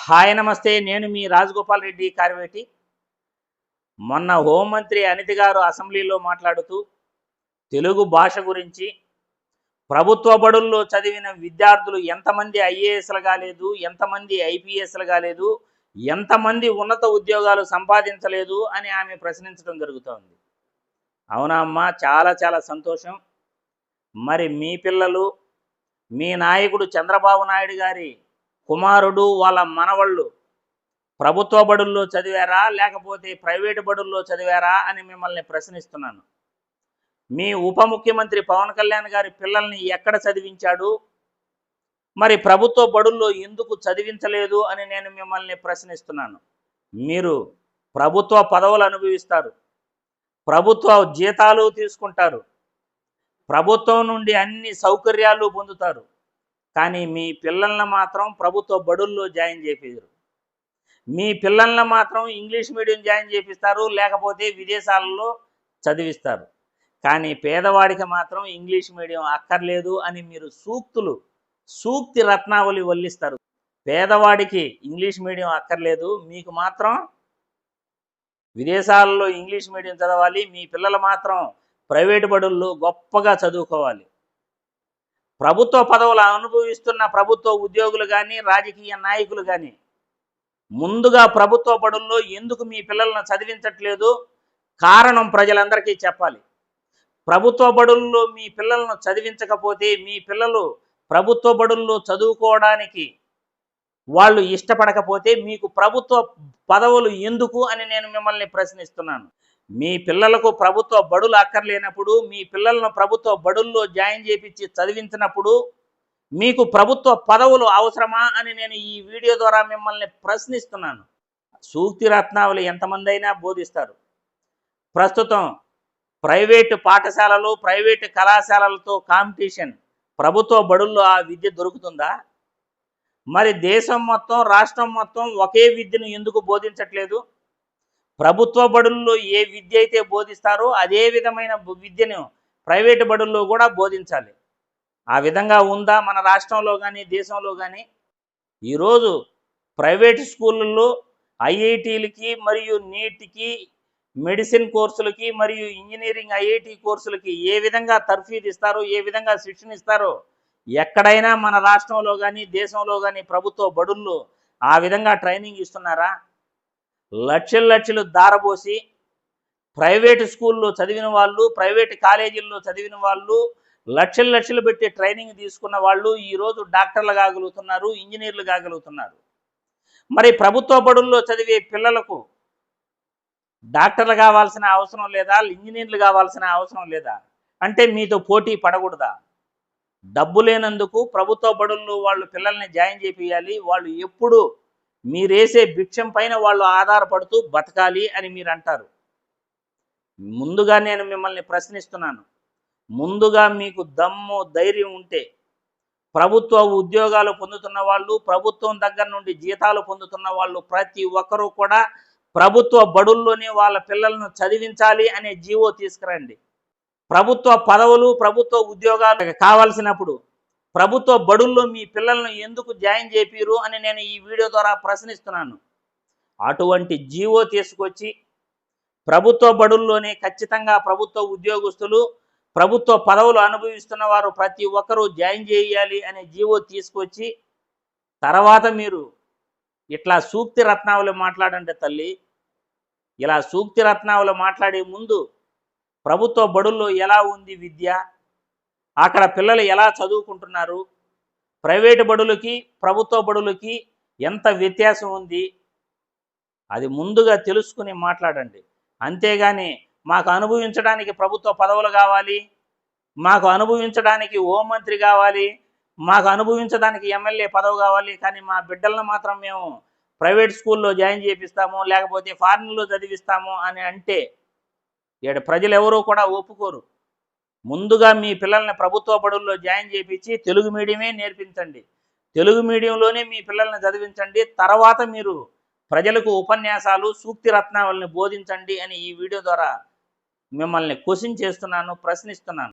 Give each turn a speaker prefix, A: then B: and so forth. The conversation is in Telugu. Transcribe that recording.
A: హాయ్ నమస్తే. నేను మీ రాజగోపాల్ రెడ్డి కార్వేటి. మొన్న హోంమంత్రి అనిత గారు అసెంబ్లీలో మాట్లాడుతూ తెలుగు భాష గురించి ప్రభుత్వ బడుల్లో చదివిన విద్యార్థులు ఎంతమంది ఐఏఎస్లు కాలేదు, ఎంతమంది ఐపీఎస్లు కాలేదు, ఎంతమంది ఉన్నత ఉద్యోగాలు సంపాదించలేదు అని ఆమె ప్రశ్నించడం జరుగుతోంది. అవునా అమ్మా, చాలా చాలా సంతోషం. మరి మీ పిల్లలు, మీ నాయకుడు చంద్రబాబు నాయుడు గారి కుమారుడు, వాళ్ళ మనవళ్ళు ప్రభుత్వ బడుల్లో చదివారా లేకపోతే ప్రైవేటు బడుల్లో చదివారా అని మిమ్మల్ని ప్రశ్నిస్తున్నాను. మీ ఉప ముఖ్యమంత్రి పవన్ కళ్యాణ్ గారి పిల్లల్ని ఎక్కడ చదివించాడు, మరి ప్రభుత్వ బడుల్లో ఎందుకు చదివించలేదు అని నేను మిమ్మల్ని ప్రశ్నిస్తున్నాను. మీరు ప్రభుత్వ పదవులు అనుభవిస్తారు, ప్రభుత్వ జీతాలు తీసుకుంటారు, ప్రభుత్వం నుండి అన్ని సౌకర్యాలు పొందుతారు, కానీ మీ పిల్లల్ని మాత్రం ప్రభుత్వ బడుల్లో జాయిన్ చేయించరు. మీ పిల్లల్ని మాత్రం ఇంగ్లీష్ మీడియం జాయిన్ చేపిస్తారు, లేకపోతే విదేశాలలో చదివిస్తారు. కానీ పేదవాడికి మాత్రం ఇంగ్లీష్ మీడియం అక్కర్లేదు అని మీరు సూక్తి రత్నావళి వల్లిస్తారు. పేదవాడికి ఇంగ్లీష్ మీడియం అక్కర్లేదు, మీకు మాత్రం విదేశాలలో ఇంగ్లీష్ మీడియం చదవాలి, మీ పిల్లలు మాత్రం ప్రైవేటు బడుల్లో గొప్పగా చదువుకోవాలి. ప్రభుత్వ పదవులు అనుభవిస్తున్న ప్రభుత్వ ఉద్యోగులు కానీ, రాజకీయ నాయకులు కానీ ముందుగా ప్రభుత్వ బడుల్లో ఎందుకు మీ పిల్లలను చదివించట్లేదు కారణం ప్రజలందరికీ చెప్పాలి. ప్రభుత్వ బడుల్లో మీ పిల్లలను చదివించకపోతే మీ పిల్లలు ప్రభుత్వ బడుల్లో చదువుకోవడానికి వాళ్ళు ఇష్టపడకపోతే మీకు ప్రభుత్వ పదవులు ఎందుకు అని నేను మిమ్మల్ని ప్రశ్నిస్తున్నాను. మీ పిల్లలకు ప్రభుత్వ బడులు అక్కర్లేనప్పుడు, మీ పిల్లలను ప్రభుత్వ బడుల్లో జాయిన్ చేయించి చదివించినప్పుడు మీకు ప్రభుత్వ పదవులు అవసరమా అని నేను ఈ వీడియో ద్వారా మిమ్మల్ని ప్రశ్నిస్తున్నాను. సూక్తి రత్నావళి ఎంతమంది అయినా బోధిస్తారు. ప్రస్తుతం ప్రైవేటు పాఠశాలలు, ప్రైవేటు కళాశాలలతో కాంపిటీషన్, ప్రభుత్వ బడుల్లో ఆ విద్య దొరుకుతుందా? మరి దేశం మొత్తం, రాష్ట్రం మొత్తం ఒకే విద్యను ఎందుకు బోధించట్లేదు? ప్రభుత్వ బడుల్లో ఏ విద్య అయితే బోధిస్తారో అదే విధమైన విద్యను ప్రైవేటు బడుల్లో కూడా బోధించాలి. ఆ విధంగా ఉందా మన రాష్ట్రంలో కానీ, దేశంలో కానీ? ఈరోజు ప్రైవేటు స్కూళ్ళల్లో ఐఐటీలకి మరియు నీట్కి, మెడిసిన్ కోర్సులకి మరియు ఇంజనీరింగ్ ఐఐటి కోర్సులకి ఏ విధంగా తర్ఫీదు ఇస్తారో, ఏ విధంగా శిక్షణ ఇస్తారో ఎక్కడైనా మన రాష్ట్రంలో కానీ, దేశంలో కానీ ప్రభుత్వ బడుల్లో ఆ విధంగా ట్రైనింగ్ ఇస్తున్నారా? లక్షలు దారబోసి ప్రైవేటు స్కూల్లో చదివిన వాళ్ళు, ప్రైవేటు కాలేజీల్లో చదివిన వాళ్ళు, లక్షలు పెట్టి ట్రైనింగ్ తీసుకున్న వాళ్ళు ఈరోజు డాక్టర్లు కాగలుగుతున్నారు, ఇంజనీర్లు కాగలుగుతున్నారు. మరి ప్రభుత్వ బడుల్లో చదివే పిల్లలకు డాక్టర్లు కావాల్సిన అవసరం లేదా, ఇంజనీర్లు కావాల్సిన అవసరం లేదా? అంటే మీతో పోటీ పడకూడదా? డబ్బు లేనందుకు ప్రభుత్వ బడుల్లో వాళ్ళు పిల్లల్ని జాయిన్ చేపియాలి, వాళ్ళు ఎప్పుడు మీరేసే భిక్షం పైన వాళ్ళు ఆధారపడుతూ బతకాలి అని మీరు అంటారు. ముందుగా నేను మిమ్మల్ని ప్రశ్నిస్తున్నాను. ముందుగా మీకు దమ్ము, ధైర్యం ఉంటే ప్రభుత్వ ఉద్యోగాలు పొందుతున్న వాళ్ళు, ప్రభుత్వం దగ్గర నుండి జీతాలు పొందుతున్న వాళ్ళు ప్రతి ఒక్కరూ కూడా ప్రభుత్వ బడుల్లోనే వాళ్ళ పిల్లలను చదివించాలి అనే జీవో తీసుకురండి. ప్రభుత్వ పదవులు, ప్రభుత్వ ఉద్యోగాలు కావాల్సినప్పుడు ప్రభుత్వ బడుల్లో మీ పిల్లలను ఎందుకు జాయిన్ చేపిరు అని నేను ఈ వీడియో ద్వారా ప్రశ్నిస్తున్నాను. అటువంటి జీవో తీసుకొచ్చి ప్రభుత్వ బడుల్లోనే ఖచ్చితంగా ప్రభుత్వ ఉద్యోగస్తులు, ప్రభుత్వ పదవులు అనుభవిస్తున్న వారు ప్రతి ఒక్కరూ జాయిన్ చేయాలి అనే జీవో తీసుకొచ్చి తర్వాత మీరు ఇట్లా సూక్తి రత్నావళి మాట్లాడంటే తల్లి, ఇలా సూక్తి రత్నావళి మాట్లాడే ముందు ప్రభుత్వ బడుల్లో ఎలా ఉంది విద్య, అక్కడ పిల్లలు ఎలా చదువుకుంటున్నారు, ప్రైవేటు బడులకి ప్రభుత్వ బడులకి ఎంత వ్యత్యాసం ఉంది, అది ముందుగా తెలుసుకుని మాట్లాడండి. అంతేగాని మాకు అనుభవించడానికి ప్రభుత్వ పదవులు కావాలి, మాకు అనుభవించడానికి హోంమంత్రి కావాలి, మాకు అనుభవించడానికి ఎమ్మెల్యే పదవి కావాలి, కానీ మా బిడ్డలను మాత్రం మేము ప్రైవేట్ స్కూల్లో జాయిన్ చేపిస్తాము, లేకపోతే ఫారిన్లో చదివిస్తాము అని అంటే ఇక్కడ ప్రజలు ఎవరూ కూడా ఒప్పుకోరు. ముందుగా మీ పిల్లల్ని ప్రభుత్వ బడుల్లో జాయిన్ చేయించి తెలుగు మీడియమే నేర్పించండి, తెలుగు మీడియంలోనే మీ పిల్లల్ని చదివించండి. తర్వాత మీరు ప్రజలకు ఉపన్యాసాలు, సూక్తి రత్నావళిని బోధించండి అని ఈ వీడియో ద్వారా మిమ్మల్ని క్వశ్చన్ చేస్తున్నాను, ప్రశ్నిస్తున్నాను.